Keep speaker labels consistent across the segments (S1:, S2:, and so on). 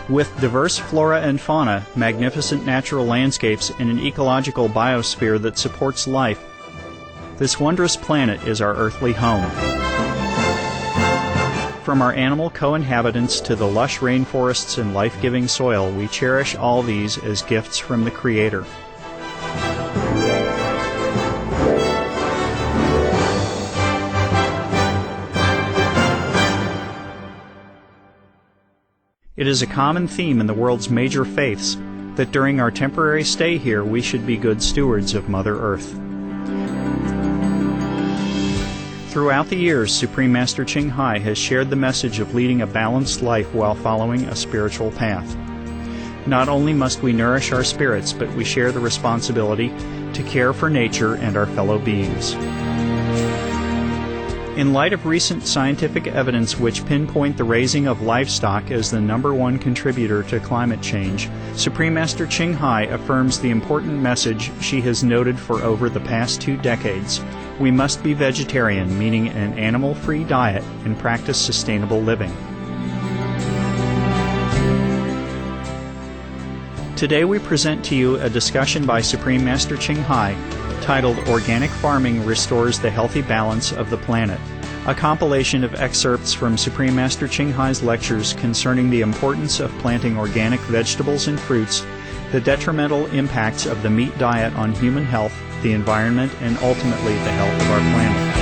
S1: With diverse flora and fauna, magnificent natural landscapes, and an ecological biosphere that supports life, this wondrous planet is our earthly home. From our animal co-inhabitants to the lush rainforests and life-giving soil, we cherish all these as gifts from the Creator. It is a common theme in the world's major faiths that during our temporary stay here we should be good stewards of Mother Earth. Throughout the years, Supreme Master Ching has shared the message of leading a balanced life while following a spiritual path. Not only must we nourish our spirits, but we share the responsibility to care for nature and our fellow beings. In light of recent scientific evidence which pinpoint the raising of livestock as the #1 contributor to climate change, Supreme Master Ching affirms the important message she has noted for over the past 2 decades. We must be vegetarian, meaning an animal-free diet, and practice sustainable living. Today we present to you a discussion by Supreme Master Ching titled Organic Farming Restores the Healthy Balance of the Planet, a compilation of excerpts from Supreme Master Ching lectures concerning the importance of planting organic vegetables and fruits, the detrimental impacts of the meat diet on human health, the environment, and ultimately the health of our planet.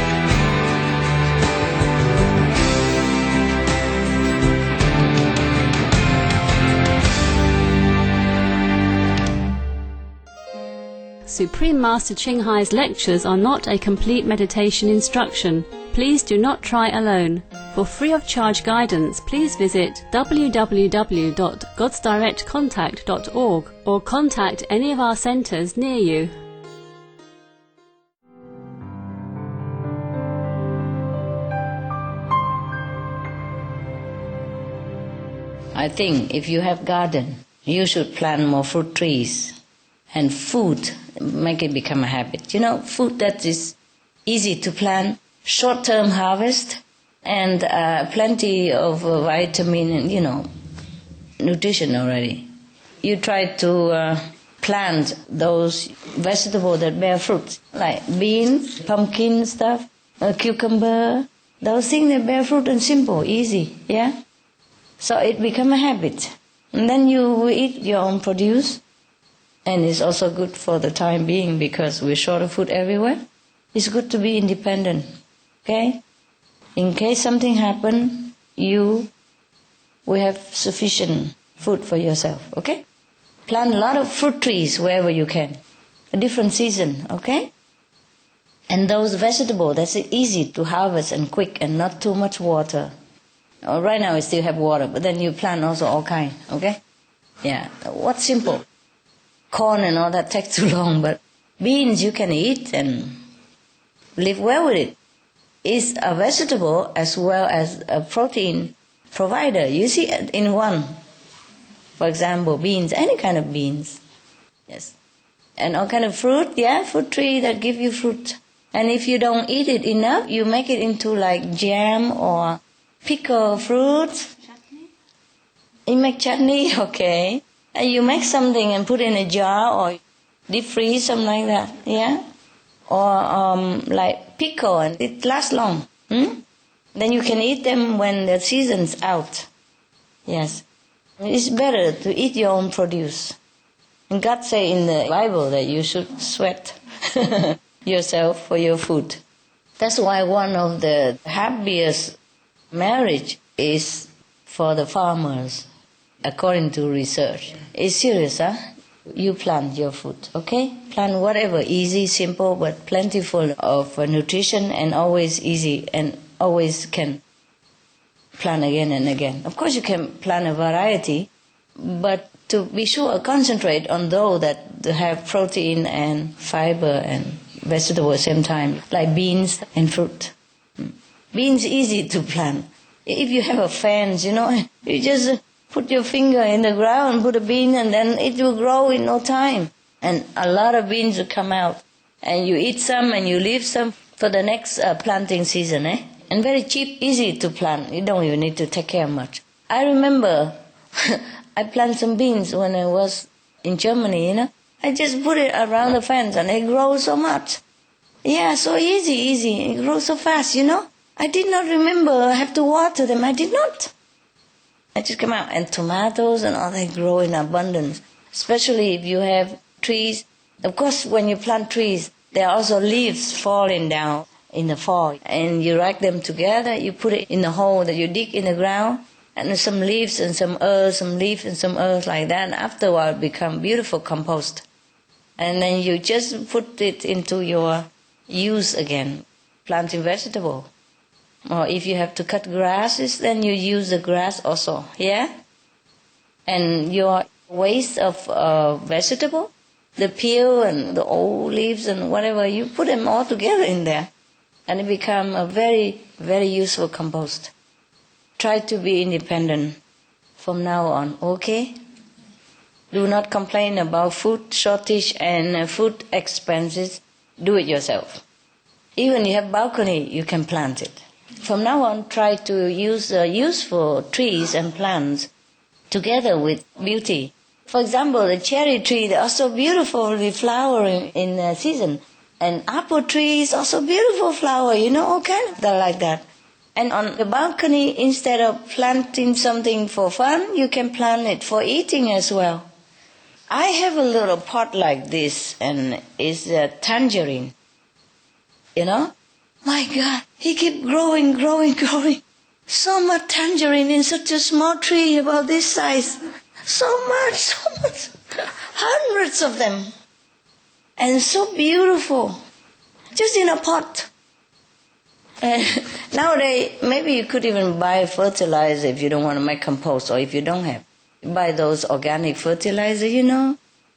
S2: Supreme Master Ching lectures are not a complete meditation instruction. Please do not try alone. For free of charge guidance, please visit www.godsdirectcontact.org or contact any of our centers near you.
S3: I think if you have garden, you should plant more fruit trees. And food, make it become a habit. You know, food that is easy to plant, short-term harvest, and plenty of vitamin and, nutrition already. You try to plant those vegetables that bear fruit, like beans, pumpkin stuff, cucumber, those things that bear fruit and simple, easy, yeah? So it become a habit. And then you eat your own produce. And it's also good for the time being because we're short of food everywhere. It's good to be independent, okay? In case something happen, you will have sufficient food for yourself, okay? Plant a lot of fruit trees wherever you can, a different season, okay? And those vegetables, that's easy to harvest and quick and not too much water. Right now we still have water, but then you plant also all kind, okay? Yeah, what's simple? Corn and all that takes too long, but beans you can eat and live well with it. It's a vegetable as well as a protein provider. You see in one. For example, beans, any kind of beans. Yes. And all kind of fruit, yeah, fruit tree that give you fruit. And if you don't eat it enough, you make it into like jam or pickle fruit. Chutney? You make chutney, okay. And you make something and put in a jar or deep freeze, something like that, yeah? Or like pickle, and it lasts long. Then you can eat them when the season's out. Yes. It's better to eat your own produce. And God say in the Bible that you should sweat yourself for your food. That's why one of the happiest marriage is for the farmers. According to research. It's serious, huh? You plant your food, okay? Plant whatever, easy, simple, but plentiful of nutrition and always easy and always can plant again and again. Of course you can plant a variety, but to be sure, concentrate on those that have protein and fiber and vegetable at the same time, like beans and fruit. Beans easy to plant. If you have a fence, you just put your finger in the ground, put a bean, and then it will grow in no time. And a lot of beans will come out. And you eat some and you leave some for the next planting season, eh? And very cheap, easy to plant. You don't even need to take care much. I remember I planted some beans when I was in Germany, I just put it around the fence and it grows so much. Yeah, so easy. It grows so fast, I did not remember I have to water them. I did not. I just come out. And tomatoes and all, they grow in abundance. Especially if you have trees. Of course, when you plant trees, there are also leaves falling down in the fall. And you rack them together. You put it in the hole that you dig in the ground. And there's some leaves and some earth, some leaf and some earth like that. And after a while, it becomes beautiful compost. And then you just put it into your use again, planting vegetable. Or if you have to cut grasses, then you use the grass also, yeah? And your waste of vegetable, the peel and the old leaves and whatever, you put them all together in there. And it becomes a very, very useful compost. Try to be independent from now on, okay? Do not complain about food shortage and food expenses. Do it yourself. Even if you have balcony, you can plant it. From now on, try to use useful trees and plants together with beauty. For example, the cherry tree, they are so beautiful with flowering in season. And apple tree is also beautiful flower, all kind of like that. And on the balcony, instead of planting something for fun, you can plant it for eating as well. I have a little pot like this, and it's a tangerine. My God, he keeps growing. So much tangerine in such a small tree about this size. So much. Hundreds of them. And so beautiful. Just in a pot. And nowadays, maybe you could even buy fertilizer if you don't want to make compost, or if you don't have. Buy those organic fertilizer,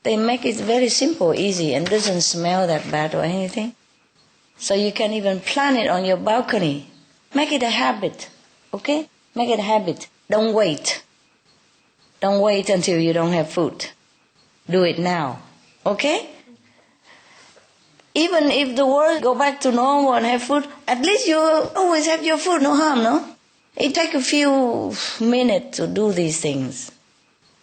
S3: They make it very simple, easy, and doesn't smell that bad or anything. So you can even plant it on your balcony. Make it a habit, okay? Make it a habit. Don't wait. Don't wait until you don't have food. Do it now, okay? Even if the world go back to normal and have food, at least you always have your food, no harm, no? It takes a few minutes to do these things.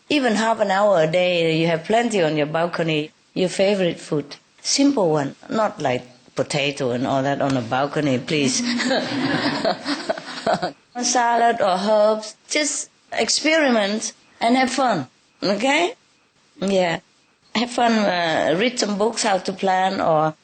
S3: Even half an hour a day, you have plenty on your balcony, your favorite food. Simple one, not like potato and all that on the balcony, please. Salad or herbs, just experiment and have fun, okay? Yeah. Have fun, read some books how to plant, or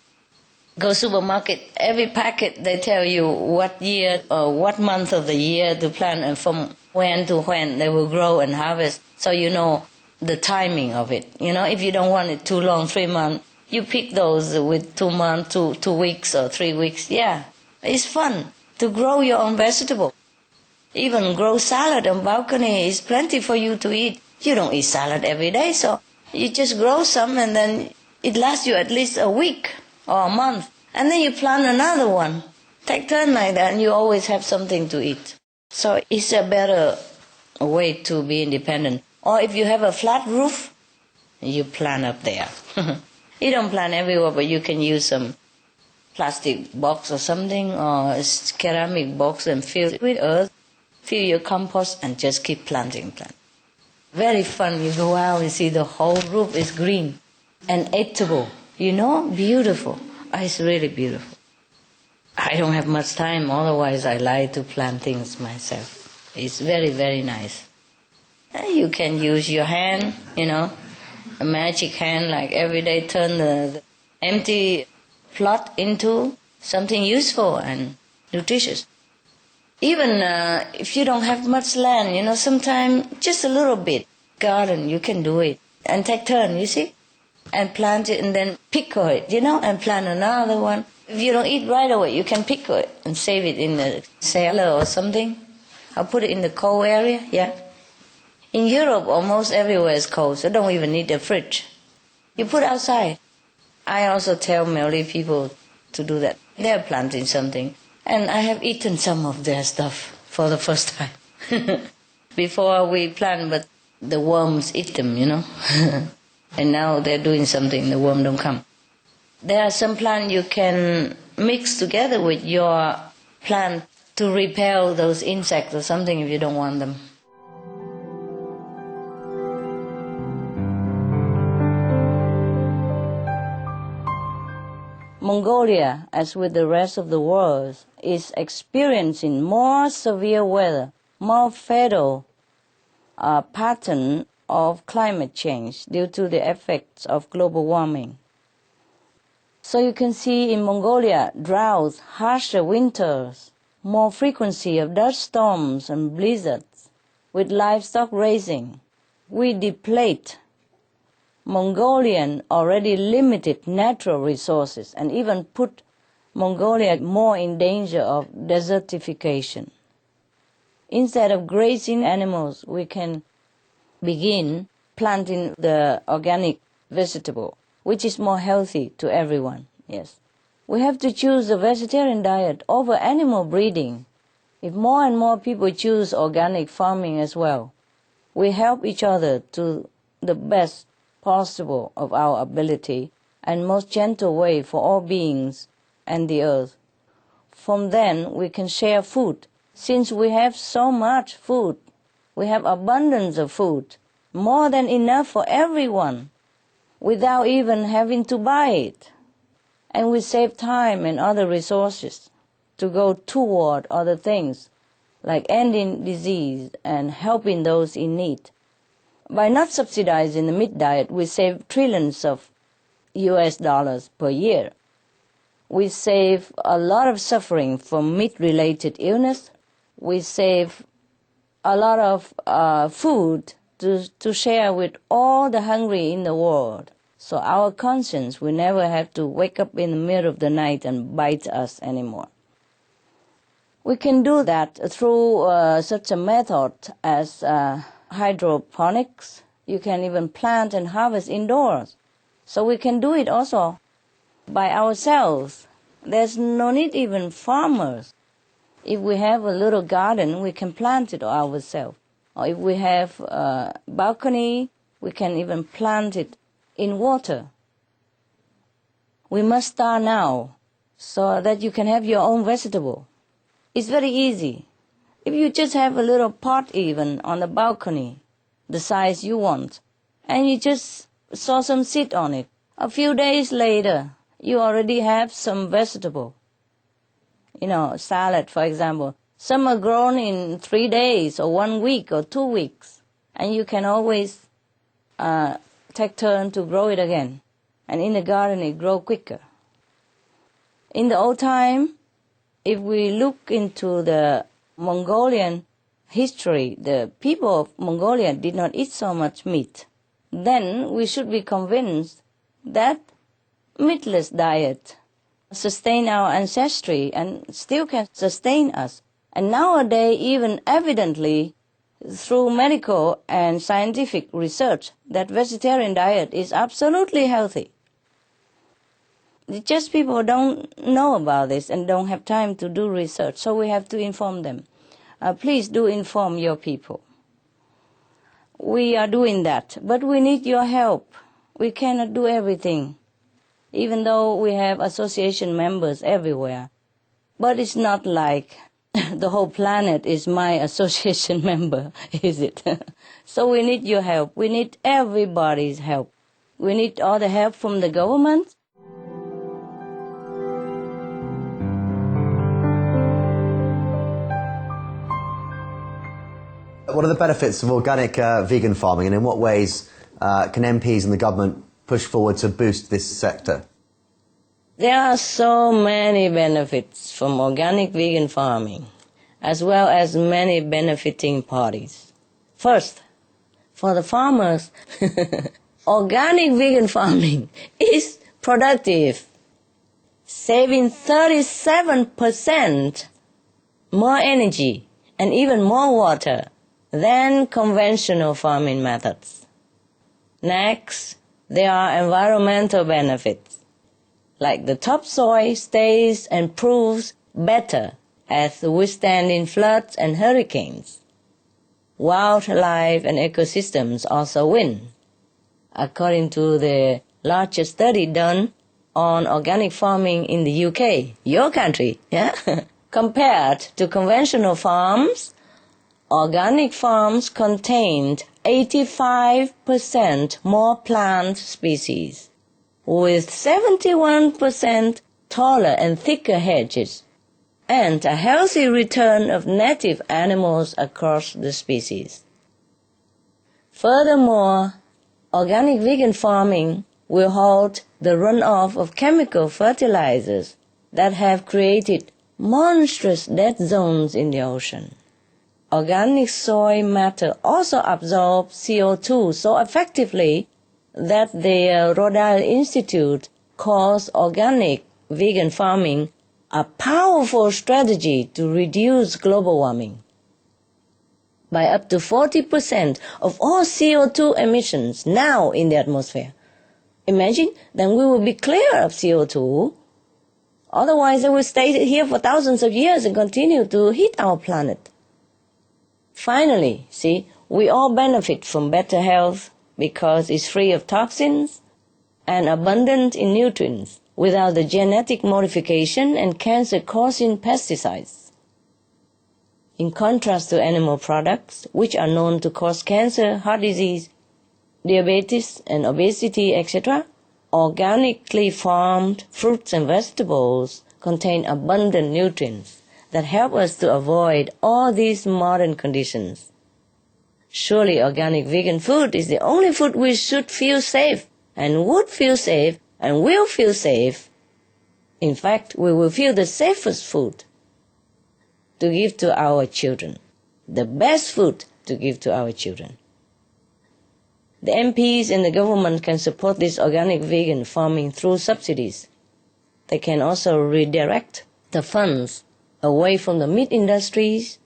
S3: go supermarket. Every packet they tell you what year or what month of the year to plant and from when to when they will grow and harvest, so you know the timing of it. If you don't want it too long, 3 months, you pick those with 2 months, 2 weeks or 3 weeks. Yeah, it's fun to grow your own vegetable. Even grow salad on balcony is plenty for you to eat. You don't eat salad every day, so you just grow some and then it lasts you at least a week or a month. And then you plant another one. Take turn like that and you always have something to eat. So it's a better way to be independent. Or if you have a flat roof, you plant up there. You don't plant everywhere, but you can use some plastic box or something, or ceramic box, and fill it with earth, fill your compost, and just keep planting. Very fun. You go out and see the whole roof is green and eatable. Beautiful. It's really beautiful. I don't have much time, otherwise I like to plant things myself. It's very, very nice. You can use your hand, a magic hand, like every day turn the empty plot into something useful and nutritious. Even if you don't have much land, sometimes just a little bit garden, you can do it. And take turn, you see? And plant it and then pickle it, and plant another one. If you don't eat right away, you can pickle it and save it in the cellar or something. I'll put it in the cold area, yeah. In Europe, almost everywhere is cold, so don't even need a fridge. You put outside. I also tell Malay people to do that. They're planting something. And I have eaten some of their stuff for the first time. Before we plant, but the worms eat them, And now they're doing something, the worm don't come. There are some plants you can mix together with your plant to repel those insects or something if you don't want them. Mongolia, as with the rest of the world, is experiencing more severe weather, more fatal pattern of climate change due to the effects of global warming. So you can see in Mongolia, droughts, harsher winters, more frequency of dust storms and blizzards, with livestock raising. We deplete Mongolian already limited natural resources and even put Mongolia more in danger of desertification. Instead of grazing animals, we can begin planting the organic vegetable, which is more healthy to everyone. Yes. We have to choose a vegetarian diet over animal breeding. If more and more people choose organic farming as well, we help each other to the best possible of our ability and most gentle way for all beings and the earth. From then we can share food. Since we have so much food, we have abundance of food, more than enough for everyone, without even having to buy it. And we save time and other resources to go toward other things, like ending disease and helping those in need. By not subsidizing the meat diet, we save trillions of US dollars per year. We save a lot of suffering from meat-related illness. We save a lot of food to share with all the hungry in the world. So our conscience will never have to wake up in the middle of the night and bite us anymore. We can do that through such a method as hydroponics. You can even plant and harvest indoors. So we can do it also by ourselves. There's no need even farmers. If we have a little garden, we can plant it ourselves. Or if we have a balcony, we can even plant it in water. We must start now so that you can have your own vegetable. It's very easy. If you just have a little pot even on the balcony, the size you want, and you just sow some seed on it, a few days later, you already have some vegetable. You know, salad, for example. Some are grown in 3 days or 1 week or 2 weeks, and you can always take turn to grow it again. And in the garden, it grows quicker. In the old time, if we look into the Mongolian history, the people of Mongolia did not eat so much meat. Then we should be convinced that meatless diet sustained our ancestry and still can sustain us. And nowadays, even evidently, through medical and scientific research, that vegetarian diet is absolutely healthy. Just people don't know about this and don't have time to do research, so we have to inform them. Please do inform your people. We are doing that, but we need your help. We cannot do everything, even though we have association members everywhere. But it's not like the whole planet is my association member, is it? So we need your help. We need everybody's help. We need all the help from the government.
S4: What are the benefits of organic vegan farming, and in what ways can MPs and the government push forward to boost this sector?
S3: There are so many benefits from organic vegan farming, as well as many benefiting parties. First, for the farmers, organic vegan farming is productive, saving 37% more energy and even more water than conventional farming methods. Next, there are environmental benefits, like the topsoil stays and proves better at withstanding floods and hurricanes. Wildlife and ecosystems also win. According to the largest study done on organic farming in the UK, your country, compared to conventional farms, organic farms contained 85% more plant species, with 71% taller and thicker hedges, and a healthy return of native animals across the species. Furthermore, organic vegan farming will halt the runoff of chemical fertilizers that have created monstrous dead zones in the ocean. Organic soy matter also absorbs CO2 so effectively that the Rhode Island Institute calls organic vegan farming a powerful strategy to reduce global warming by up to 40% of all CO2 emissions now in the atmosphere. Imagine, then we will be clear of CO2. Otherwise, it will stay here for thousands of years and continue to heat our planet. Finally, see, we all benefit from better health because it's free of toxins and abundant in nutrients without the genetic modification and cancer-causing pesticides. In contrast to animal products, which are known to cause cancer, heart disease, diabetes and obesity, etc., organically farmed fruits and vegetables contain abundant nutrients that help us to avoid all these modern conditions. Surely organic vegan food is the only food we should feel safe and would feel safe and will feel safe. In fact, we will feel the safest food to give to our children, the best food to give to our children. The MPs and the government can support this organic vegan farming through subsidies. They can also redirect the funds away from the meat industries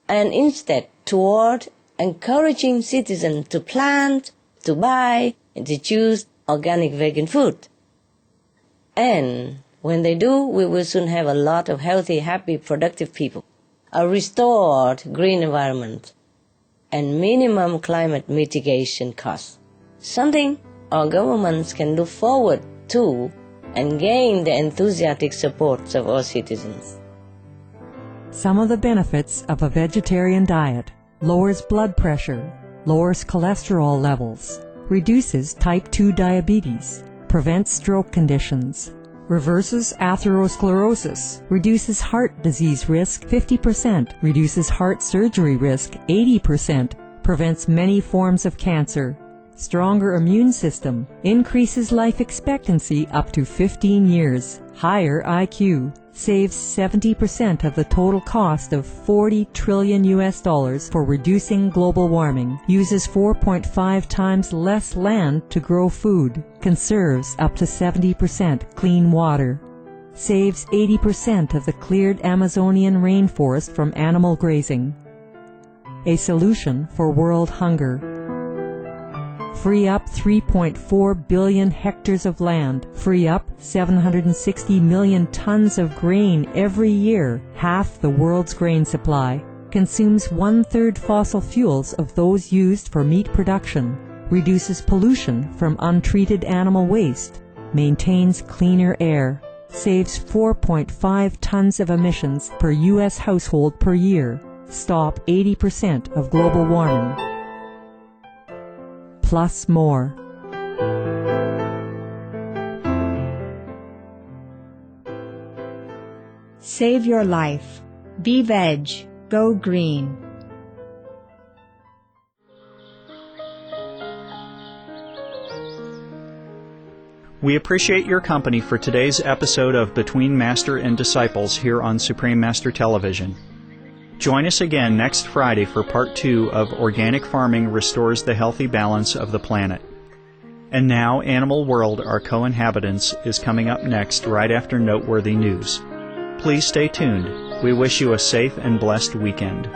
S3: and instead toward encouraging citizens to plant, to buy, and to choose organic vegan food. And when they do, we will soon have a lot of healthy, happy, productive people, a restored green environment, and minimum climate mitigation costs, something our governments can look forward to and gain the enthusiastic support of all citizens.
S5: Some of the benefits of a vegetarian diet: lowers blood pressure, lowers cholesterol levels, reduces type 2 diabetes, prevents stroke conditions, reverses atherosclerosis, reduces heart disease risk 50%, reduces heart surgery risk 80%, prevents many forms of cancer, stronger immune system, increases life expectancy up to 15 years, higher IQ, saves 70% of the total cost of $40 trillion for reducing global warming, uses 4.5 times less land to grow food, conserves up to 70% clean water, saves 80% of the cleared Amazonian rainforest from animal grazing. A solution for world hunger. Free up 3.4 billion hectares of land, free up 760 million tons of grain every year, half the world's grain supply, consumes 1/3 fossil fuels of those used for meat production, reduces pollution from untreated animal waste, maintains cleaner air, saves 4.5 tons of emissions per U.S. household per year, stop 80% of global warming. Plus more.
S6: Save your life. Be veg. Go green.
S1: We appreciate your company for today's episode of Between Master and Disciples here on Supreme Master Television. Join us again next Friday for Part 2 of Organic Farming Restores the Healthy Balance of the Planet. And now, Animal World, Our Co-Inhabitants, is coming up next right after Noteworthy News. Please stay tuned. We wish you a safe and blessed weekend.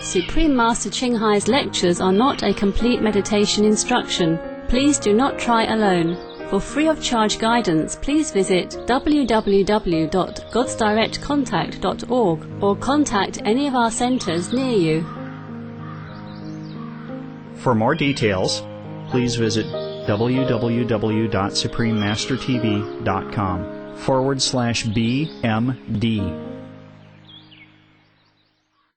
S2: Supreme Master Ching Hai's lectures are not a complete meditation instruction. Please do not try alone. For free of charge guidance, please visit www.godsdirectcontact.org or contact any of our centers near you.
S1: For more details, please visit www.suprememastertv.com/BMD.